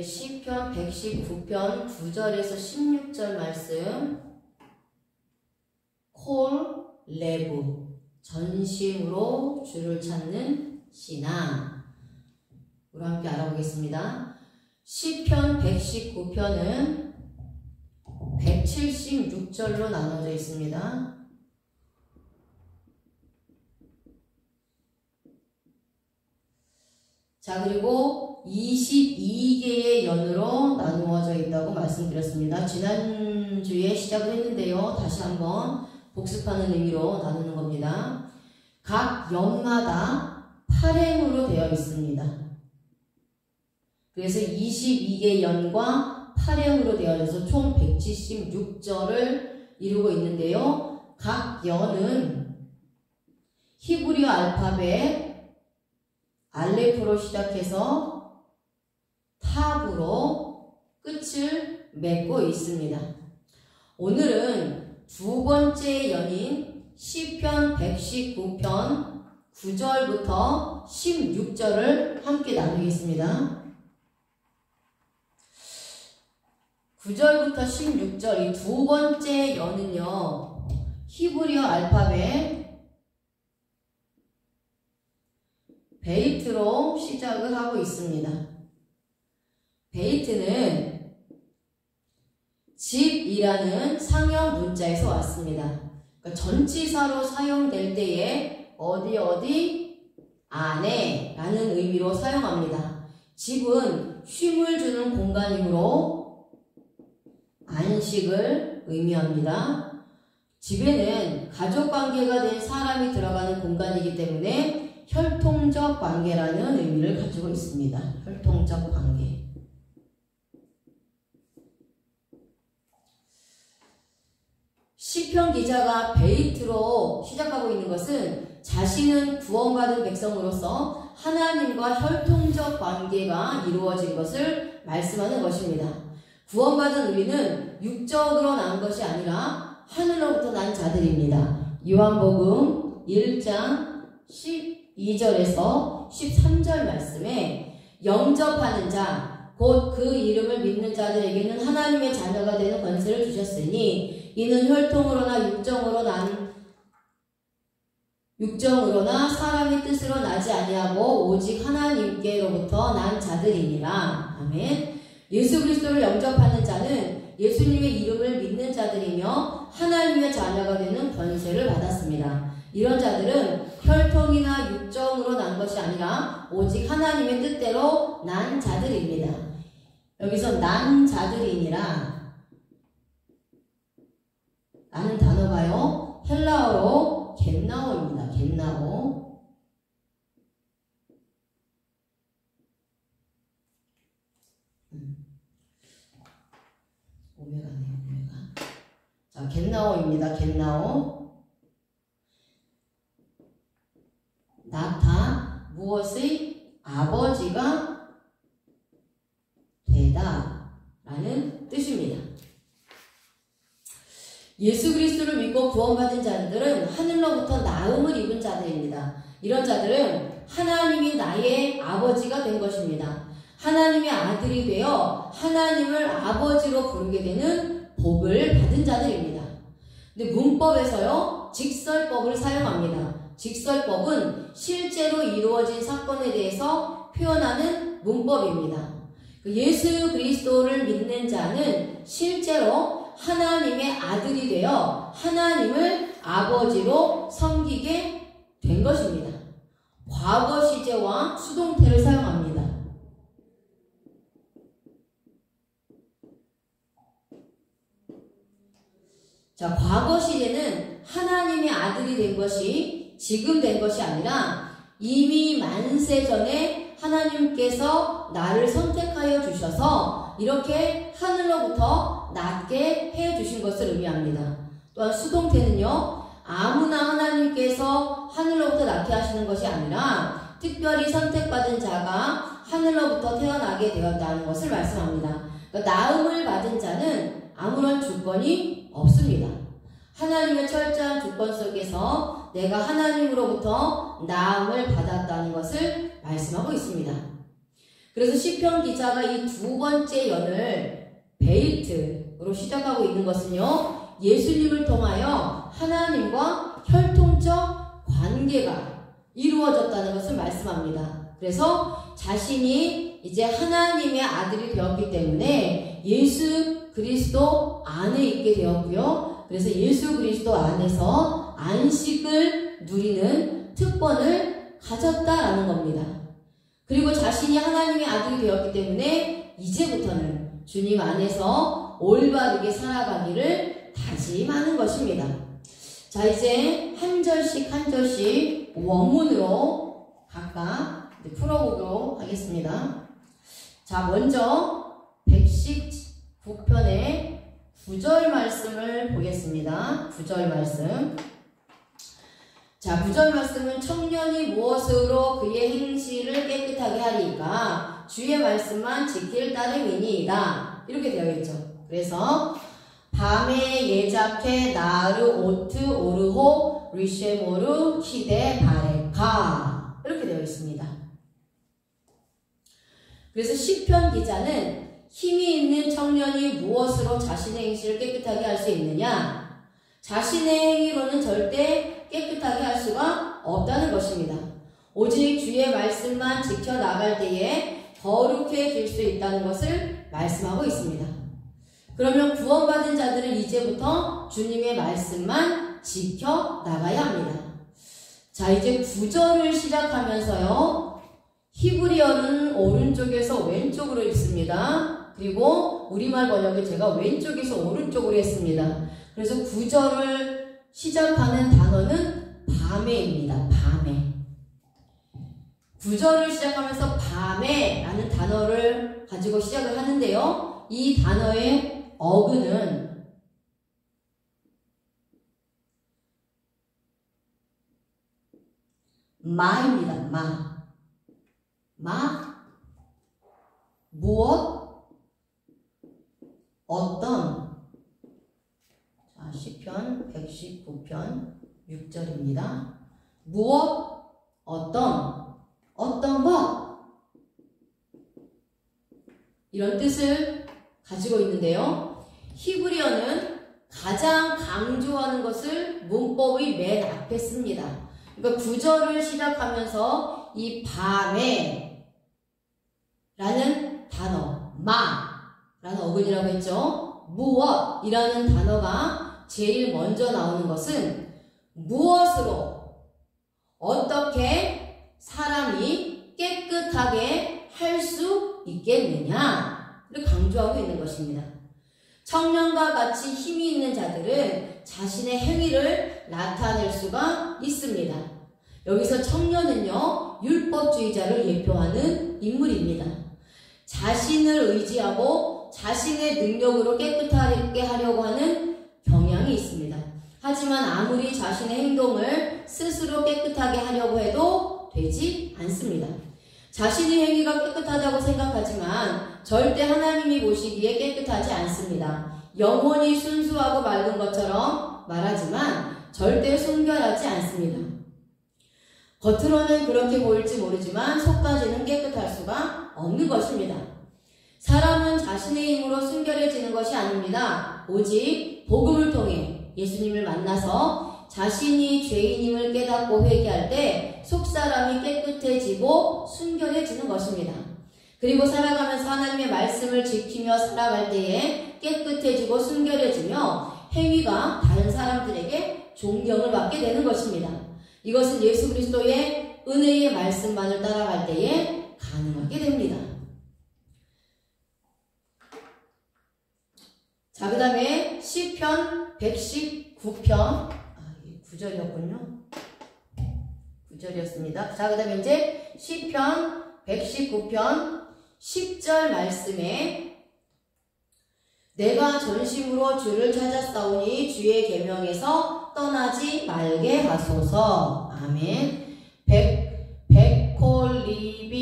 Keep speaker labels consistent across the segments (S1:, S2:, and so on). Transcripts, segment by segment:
S1: 이제 시편 119편 9절에서 16절 말씀. 콜 레브, 전심으로 주를 찾는 신앙. 우리 함께 알아보겠습니다. 시편 119편은 176절로 나눠져 있습니다. 자, 그리고 22개의 연으로 나누어져 있다고 말씀드렸습니다. 지난주에 시작을 했는데요. 다시 한번 복습하는 의미로 나누는 겁니다. 각 연마다 8행으로 되어 있습니다. 그래서 22개 연과 8행으로 되어져서 총 176절을 이루고 있는데요. 각 연은 히브리어 알파벳 알레프로 시작해서 탑으로 끝을 맺고 있습니다. 오늘은 두 번째 연인 시편 119편 9절부터 16절을 함께 나누겠습니다. 9절부터 16절 이 두 번째 연은요, 히브리어 알파벳 베이트로 시작을 하고 있습니다. 베이트는 집이라는 상형 문자에서 왔습니다. 그러니까 전치사로 사용될 때에 어디 안에 라는 의미로 사용합니다. 집은 쉼을 주는 공간이므로 안식을 의미합니다. 집에는 가족관계가 된 사람이 들어가는 공간이기 때문에 혈통적 관계라는 의미를 가지고 있습니다. 혈통적 관계. 시편 기자가 베이트로 시작하고 있는 것은 자신은 구원받은 백성으로서 하나님과 혈통적 관계가 이루어진 것을 말씀하는 것입니다. 구원받은 우리는 육적으로 난 것이 아니라 하늘로부터 난 자들입니다. 요한복음 1장 12절에서 13절 말씀에 영접하는 자, 곧 그 이름을 믿는 자들에게는 하나님의 자녀가 되는 권세를 주셨으니 이는 혈통으로나 육정으로나 사람의 뜻으로 나지 아니하고 오직 하나님께로부터 난 자들이니라. 아멘. 예수 그리스도를 영접하는 자는 예수님의 이름을 믿는 자들이며 하나님의 자녀가 되는 권세를 받았습니다. 이런 자들은 혈통이나 육정으로 난 것이 아니라 오직 하나님의 뜻대로 난 자들입니다. 여기서 난 자들이니라 라는 단어가요, 헬라어로 겟나오입니다. 겟나오. 오메가네요, 오메가. 자, 겟나오입니다. 겟나오. 나타, 무엇의 아버지가 되다 라는 뜻입니다. 예수 그리스도를 믿고 구원받은 자들은 하늘로부터 나음을 입은 자들입니다. 이런 자들은 하나님이 나의 아버지가 된 것입니다. 하나님의 아들이 되어 하나님을 아버지로 부르게 되는 복을 받은 자들입니다. 근데 문법에서요, 직설법을 사용합니다. 직설법은 실제로 이루어진 사건에 대해서 표현하는 문법입니다. 예수 그리스도를 믿는 자는 실제로 하나님의 아들이 되어 하나님을 아버지로 섬기게 된 것입니다. 과거 시제와 수동태를 사용합니다. 자, 과거 시제는 하나님의 아들이 된 것이 지금 된 것이 아니라 이미 만세 전에 하나님께서 나를 선택하여 주셔서 이렇게 하늘로부터 낳게 해주신 것을 의미합니다. 또한 수동태는요, 아무나 하나님께서 하늘로부터 낳게 하시는 것이 아니라 특별히 선택받은 자가 하늘로부터 태어나게 되었다는 것을 말씀합니다. 그러니까 나음을 받은 자는 아무런 주권이 없습니다. 하나님의 철저한 주권 속에서 내가 하나님으로부터 나음을 받았다는 것을 말씀하고 있습니다. 그래서 시편 기자가 이 두 번째 연을 베이트로 시작하고 있는 것은요, 예수님을 통하여 하나님과 혈통적 관계가 이루어졌다는 것을 말씀합니다. 그래서 자신이 이제 하나님의 아들이 되었기 때문에 예수 그리스도 안에 있게 되었고요. 그래서 예수 그리스도 안에서 안식을 누리는 특권을 가졌다라는 겁니다. 그리고 자신이 하나님의 아들이 되었기 때문에 이제부터는 주님 안에서 올바르게 살아가기를 다짐하는 것입니다. 자, 이제 한 절씩 한 절씩 원문으로 각각 풀어보도록 하겠습니다. 자, 먼저 119편의 9절 말씀을 보겠습니다. 9절 말씀. 자, 9절 말씀은 청년이 무엇으로 그의 행실을 깨끗하게 하리까 주의 말씀만 지킬 따름이니이다. 이렇게 되어 있죠. 그래서 밤에 예자케 나르 오트 오르호 리쉐모르 히데 바레카 이렇게 되어 있습니다. 그래서 시편 기자는 힘이 있는 청년이 무엇으로 자신의 행실을 깨끗하게 할 수 있느냐? 자신의 행위로는 절대 깨끗하게 할 수가 없다는 것입니다. 오직 주의 말씀만 지켜나갈 때에 거룩해질 수 있다는 것을 말씀하고 있습니다. 그러면 구원받은 자들은 이제부터 주님의 말씀만 지켜나가야 합니다. 자, 이제 9절을 시작하면서요, 히브리어는 오른쪽에서 왼쪽으로 읽습니다. 그리고 우리말 번역을 제가 왼쪽에서 오른쪽으로 했습니다. 그래서 9절을 시작하는 단어는 밤에입니다. 밤에. 9절을 시작하면서 밤에 라는 단어를 가지고 시작을 하는데요. 이 단어의 어근은 마입니다. 마. 무엇? 어떤. 자, 시편 119편 6절입니다. 무엇? 어떤 것. 이런 뜻을 가지고 있는데요. 히브리어는 가장 강조하는 것을 문법의 맨 앞에 씁니다. 그러니까 9절을 시작하면서 이 밤에 라는 단어, 라는 어근이라고 했죠. 무엇이라는 단어가 제일 먼저 나오는 것은 무엇으로 어떻게 사람이 깨끗하게 할 수 있겠느냐를 강조하고 있는 것입니다. 청년과 같이 힘이 있는 자들은 자신의 행위를 나타낼 수가 있습니다. 여기서 청년은요, 율법주의자를 예표하는 인물입니다. 자신을 의지하고 자신의 능력으로 깨끗하게 하려고 하는 경향이 있습니다. 하지만 아무리 자신의 행동을 스스로 깨끗하게 하려고 해도 되지 않습니다. 자신의 행위가 깨끗하다고 생각하지만 절대 하나님이 보시기에 깨끗하지 않습니다. 영혼이 순수하고 맑은 것처럼 말하지만 절대 순결하지 않습니다. 겉으로는 그렇게 보일지 모르지만 속까지는 깨끗할 수가 없는 것입니다. 사람은 자신의 힘으로 순결해지는 것이 아닙니다. 오직 복음을 통해 예수님을 만나서 자신이 죄인임을 깨닫고 회개할 때 속사람이 깨끗해지고 순결해지는 것입니다. 그리고 살아가면서 하나님의 말씀을 지키며 살아갈 때에 깨끗해지고 순결해지며 행위가 다른 사람들에게 존경을 받게 되는 것입니다. 이것은 예수 그리스도의 은혜의 말씀만을 따라갈 때에 가능하게 됩니다. 자, 그 다음에 시편 119편 9절이었군요. 9절이었습니다. 자, 그 다음에 이제 시편 119편 10절 말씀에 내가 전심으로 주를 찾았사오니 주의 계명에서 떠나지 말게 하소서. 아멘. 베콜리비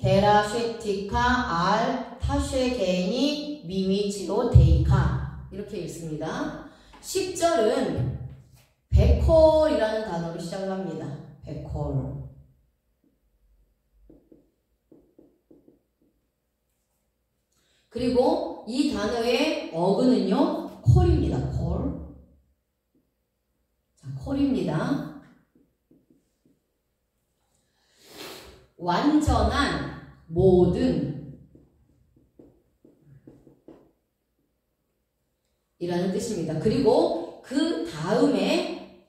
S1: 데라쉐티카 알 타쉐게니 미미치로 데이카 이렇게 읽습니다. 10절은 베콜이라는 단어로 시작을 합니다. 베콜. 그리고 이 단어의 어근은요, 콜입니다. 콜. 자, 콜입니다. 완전한, 모든 이라는 뜻입니다. 그리고 그 다음에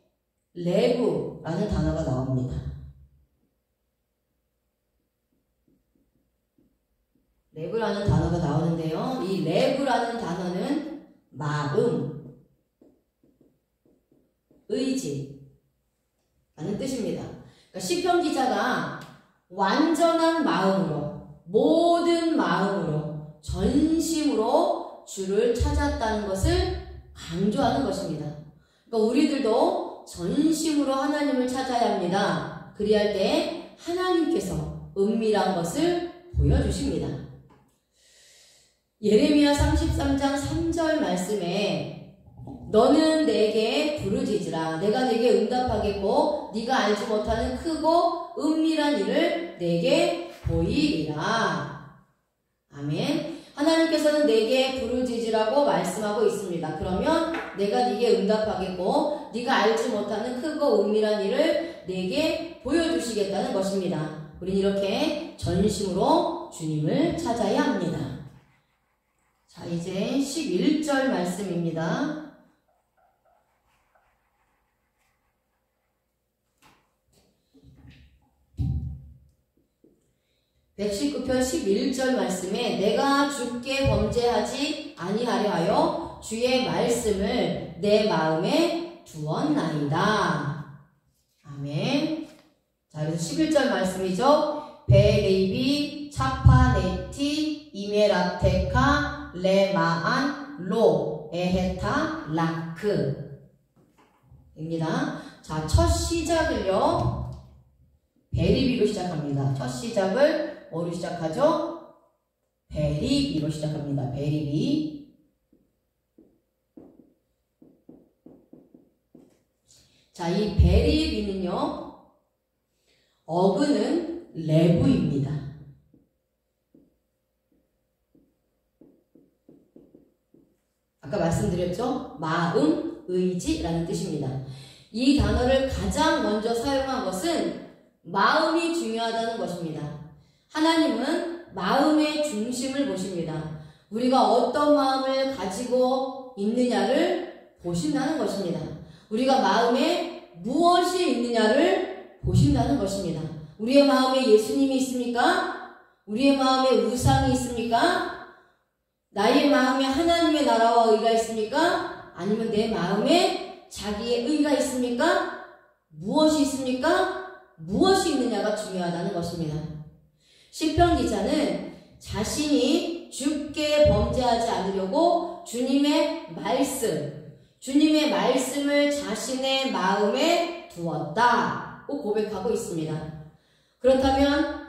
S1: 레브라는 단어가 나옵니다. 레브라는 단어가 나오는데요. 이 레브라는 단어는 마음, 의지 라는 뜻입니다. 그러니까 시편 기자가 완전한 마음으로, 모든 마음으로, 전심으로 주를 찾았다는 것을 강조하는 것입니다. 그러니까 우리들도 전심으로 하나님을 찾아야 합니다. 그리할 때 하나님께서 은밀한 것을 보여주십니다. 예레미야 33장 3절 말씀에 너는 내게 부르짖으라. 내가 내게 응답하겠고 네가 알지 못하는 크고 은밀한 일을 내게 보이리라. 아멘. 하나님께서는 내게 부르짖으라고 말씀하고 있습니다. 그러면 내가 네게 응답하겠고 네가 알지 못하는 크고 은밀한 일을 내게 보여주시겠다는 것입니다. 우린 이렇게 전심으로 주님을 찾아야 합니다. 자, 이제 11절 말씀입니다. 119편 11절 말씀에 내가 주께 범죄하지 아니하려 하여 주의 말씀을 내 마음에 두었나이다. 아멘. 자, 그래서 11절 말씀이죠. 베레비 차파네티 이메라테카 레마안 로 에헤타 라크 입니다. 자, 첫 시작을요, 베리비로 시작합니다. 첫 시작을 뭐로 시작하죠? 베리비로 시작합니다. 베리비. 자, 이 베리비는요, 어근은 레브입니다. 아까 말씀드렸죠? 마음, 의지라는 뜻입니다. 이 단어를 가장 먼저 사용한 것은 마음이 중요하다는 것입니다. 하나님은 마음의 중심을 보십니다. 우리가 어떤 마음을 가지고 있느냐를 보신다는 것입니다. 우리가 마음에 무엇이 있느냐를 보신다는 것입니다. 우리의 마음에 예수님이 있습니까? 우리의 마음에 우상이 있습니까? 나의 마음에 하나님의 나라와 의가 있습니까? 아니면 내 마음에 자기의 의가 있습니까? 무엇이 있습니까? 무엇이 있느냐가 중요하다는 것입니다. 시편 기자는 자신이 주께 범죄하지 않으려고 주님의 말씀을 자신의 마음에 두었다고 고백하고 있습니다. 그렇다면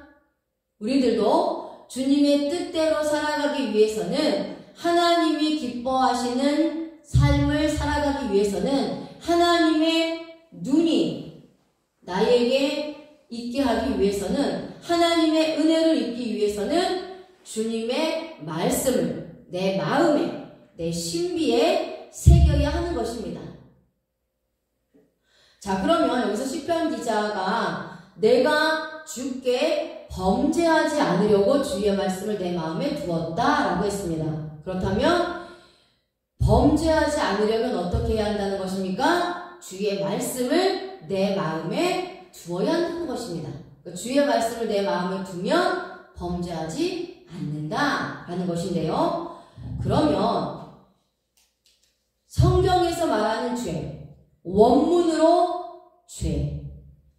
S1: 우리들도 주님의 뜻대로 살아가기 위해서는, 하나님이 기뻐하시는 삶을 살아가기 위해서는 하나님의 눈이 나에게 있게 하기 위해서는, 하나님의 은혜를 입기 위해서는 주님의 말씀을 내 마음에, 내 신비에 새겨야 하는 것입니다. 자, 그러면 여기서 시편 기자가 내가 주께 범죄하지 않으려고 주의 말씀을 내 마음에 두었다라고 했습니다. 그렇다면 범죄하지 않으려면 어떻게 해야 한다는 것입니까? 주의 말씀을 내 마음에 두어야 한다는 것입니다. 주의 말씀을 내 마음에 두면 범죄하지 않는다라는 것인데요. 그러면 성경에서 말하는 죄, 원문으로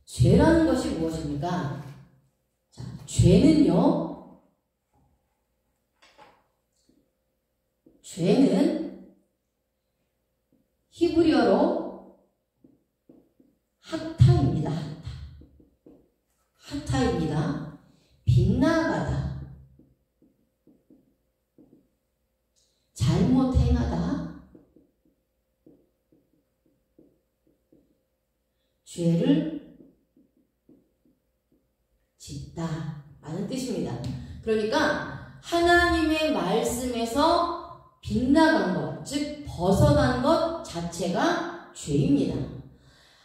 S1: 죄라는 것이 무엇입니까? 자, 죄는 히브리어로 하타입니다. 하타입니다. 빗나가다, 잘못 행하다, 죄를 짓다 라는 뜻입니다. 그러니까 하나님의 말씀에서 빗나간 것, 즉 벗어난 것 자체가 죄입니다.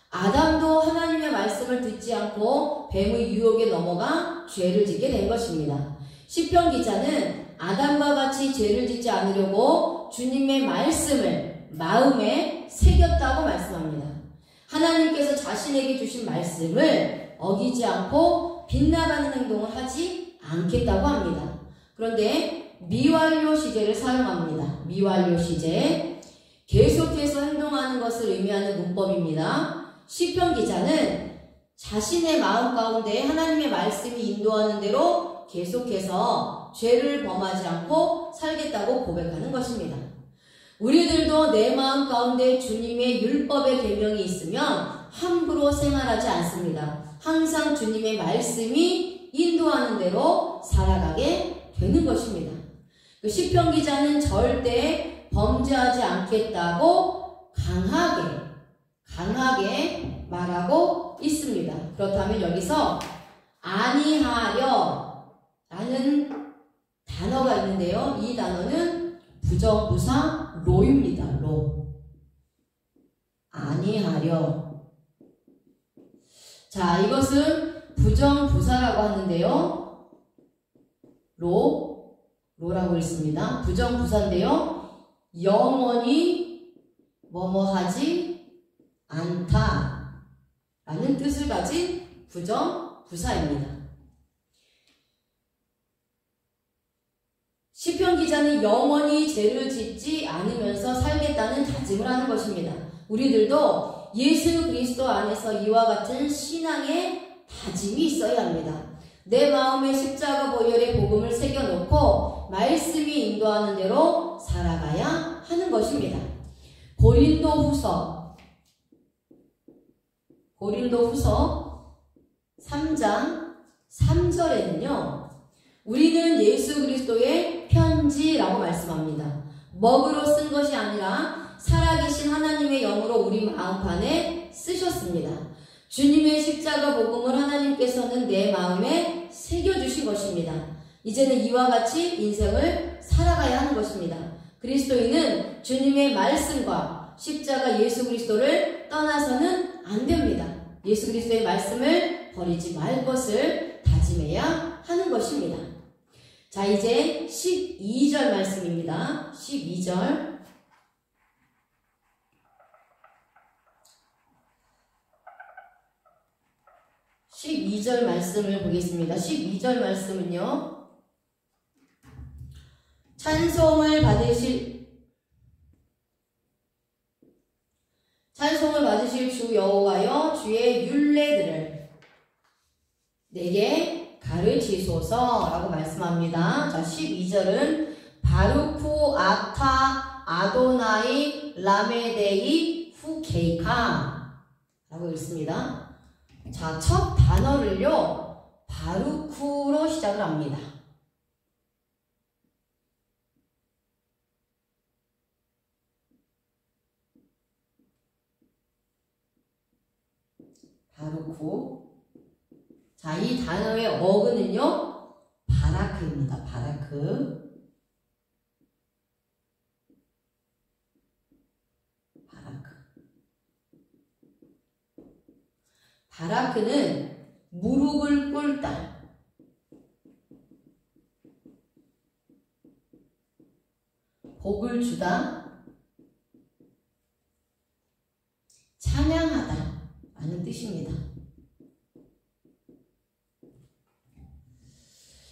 S1: 아담도 하나님의 말씀을 듣지 않고 뱀의 유혹에 넘어가 죄를 짓게 된 것입니다. 시편 기자는 아담과 같이 죄를 짓지 않으려고 주님의 말씀을 마음에 새겼다고 말씀합니다. 하나님께서 자신에게 주신 말씀을 어기지 않고 빗나가는 행동을 하지 않겠다고 합니다. 그런데 미완료 시제를 사용합니다. 미완료 시제. 계속해서 행동하는 것을 의미하는 문법입니다. 시편 기자는 자신의 마음 가운데 하나님의 말씀이 인도하는 대로 계속해서 죄를 범하지 않고 살겠다고 고백하는 것입니다. 우리들도 내 마음 가운데 주님의 율법의 계명이 있으면 함부로 생활하지 않습니다. 항상 주님의 말씀이 인도하는 대로 살아가게 되는 것입니다. 시편 기자는 절대 범죄하지 않겠다고 강하게 말하고 있습니다. 그렇다면 여기서 아니하려 라는 단어가 있는데요. 이 단어는 부정부사 로입니다. 로. 아니하려. 자, 이것은 부정부사라고 하는데요. 로라고 있습니다. 부정부사인데요. 영원히 뭐뭐하지 않다 라는 뜻을 가진 부정부사입니다. 시편 기자는 영원히 죄를 짓지 않으면서 살겠다는 다짐을 하는 것입니다. 우리들도 예수 그리스도 안에서 이와 같은 신앙의 다짐이 있어야 합니다. 내 마음에 십자가 보혈의 복음을 새겨놓고 말씀이 인도하는 대로 살아가야 하는 것입니다. 고린도후서 3장 3절에는요. 우리는 예수 그리스도의 편지라고 말씀합니다. 먹으로 쓴 것이 아니라 살아계신 하나님의 영으로 우리 마음판에 쓰셨습니다. 주님의 십자가 복음을 하나님께서는 내 마음에 새겨주신 것입니다. 이제는 이와 같이 인생을 살아가야 하는 것입니다. 그리스도인은 주님의 말씀과 십자가 예수 그리스도를 떠나서는 안 됩니다. 예수 그리스도의 말씀을 버리지 말 것을 다짐해야 하는 것입니다. 자, 이제 12절 말씀입니다. 12절. 말씀을 보겠습니다. 12절 말씀은요. 찬송을 받으실 주 여호와여 주의 율례들을 내게 가르치소서 라고 말씀합니다. 자, 12절은 바루쿠 아타 아도나이 라메데이 후케이카 라고 읽습니다. 자, 첫 단어를요 바루쿠로 시작을 합니다. 바루쿠. 자, 이 단어의 어근은요 바라크입니다. 바라크는 무릎을 꿇다, 복을 주다, 찬양하다 라는 뜻입니다.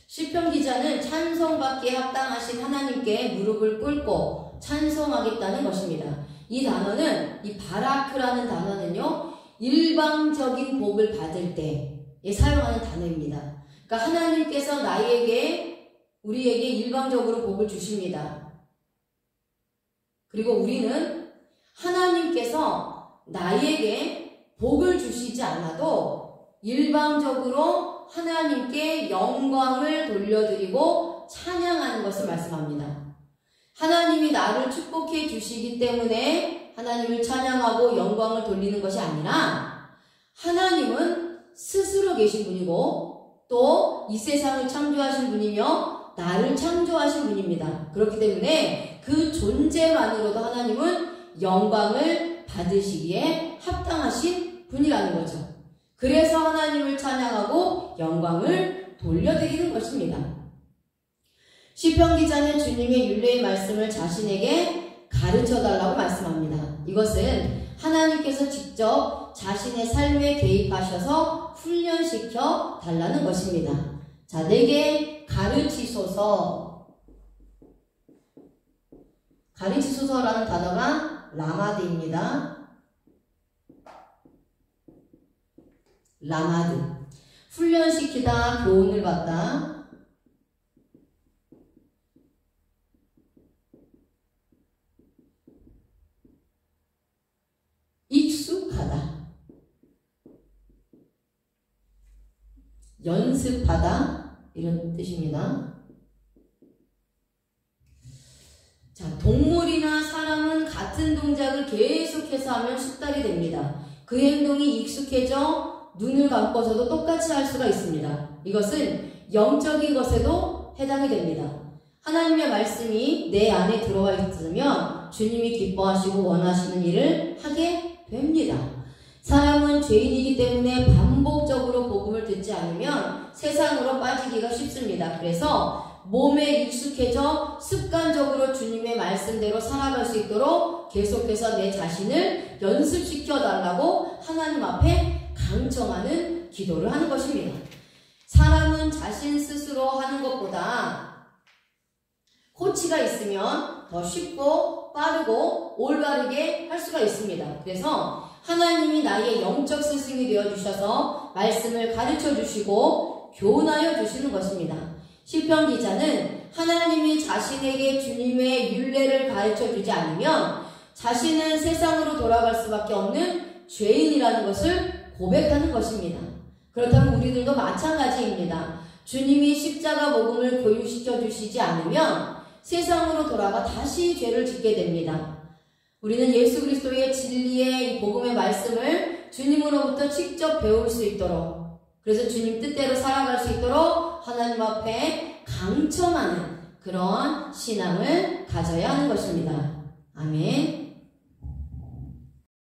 S1: 시편 기자는 찬송받기에 합당하신 하나님께 무릎을 꿇고 찬송하겠다는 것입니다. 이 단어는, 이 바라크라는 단어는요 일방적인 복을 받을 때에 사용하는 단어입니다. 그러니까 하나님께서 우리에게 일방적으로 복을 주십니다. 그리고 우리는 하나님께서 나에게 복을 주시지 않아도 일방적으로 하나님께 영광을 돌려드리고 찬양하는 것을 말씀합니다. 하나님이 나를 축복해 주시기 때문에 하나님을 찬양하고 영광을 돌리는 것이 아니라 하나님은 스스로 계신 분이고 또 이 세상을 창조하신 분이며 나를 창조하신 분입니다. 그렇기 때문에 그 존재만으로도 하나님은 영광을 받으시기에 합당하신 분이라는 거죠. 그래서 하나님을 찬양하고 영광을 돌려드리는 것입니다. 시편 기자는 주님의 율례의 말씀을 자신에게 가르쳐달라고 말씀합니다. 이것은 하나님께서 직접 자신의 삶에 개입하셔서 훈련시켜 달라는 것입니다. 자, 내게 가르치소서. 가르치소서라는 단어가 라마드입니다. 라마드. 훈련시키다, 교훈을 받다. 익숙하다. 연습하다. 이런 뜻입니다. 자, 동물이나 사람은 같은 동작을 계속해서 하면 숙달이 됩니다. 그 행동이 익숙해져 눈을 감고서도 똑같이 할 수가 있습니다. 이것은 영적인 것에도 해당이 됩니다. 하나님의 말씀이 내 안에 들어와 있으면 주님이 기뻐하시고 원하시는 일을 하게 됩니다. 사람은 죄인이기 때문에 반복적으로 복음을 듣지 않으면 세상으로 빠지기가 쉽습니다. 그래서 몸에 익숙해져 습관적으로 주님의 말씀대로 살아갈 수 있도록 계속해서 내 자신을 연습시켜 달라고 하나님 앞에 강청하는 기도를 하는 것입니다. 사람은 자신 스스로 하는 것보다 코치가 있으면 더 쉽고 빠르고 올바르게 할 수가 있습니다. 그래서 하나님이 나의 영적 스승이 되어주셔서 말씀을 가르쳐 주시고 교훈하여 주시는 것입니다. 시편 기자는 하나님이 자신에게 주님의 율례를 가르쳐 주지 않으면 자신은 세상으로 돌아갈 수밖에 없는 죄인이라는 것을 고백하는 것입니다. 그렇다면 우리들도 마찬가지입니다. 주님이 십자가 복음을 교육시켜 주시지 않으면 세상으로 돌아가 다시 죄를 짓게 됩니다. 우리는 예수 그리스도의 진리의 이 복음의 말씀을 주님으로부터 직접 배울 수 있도록, 그래서 주님 뜻대로 살아갈 수 있도록 하나님 앞에 강청하는 그러한 신앙을 가져야 하는 것입니다. 아멘.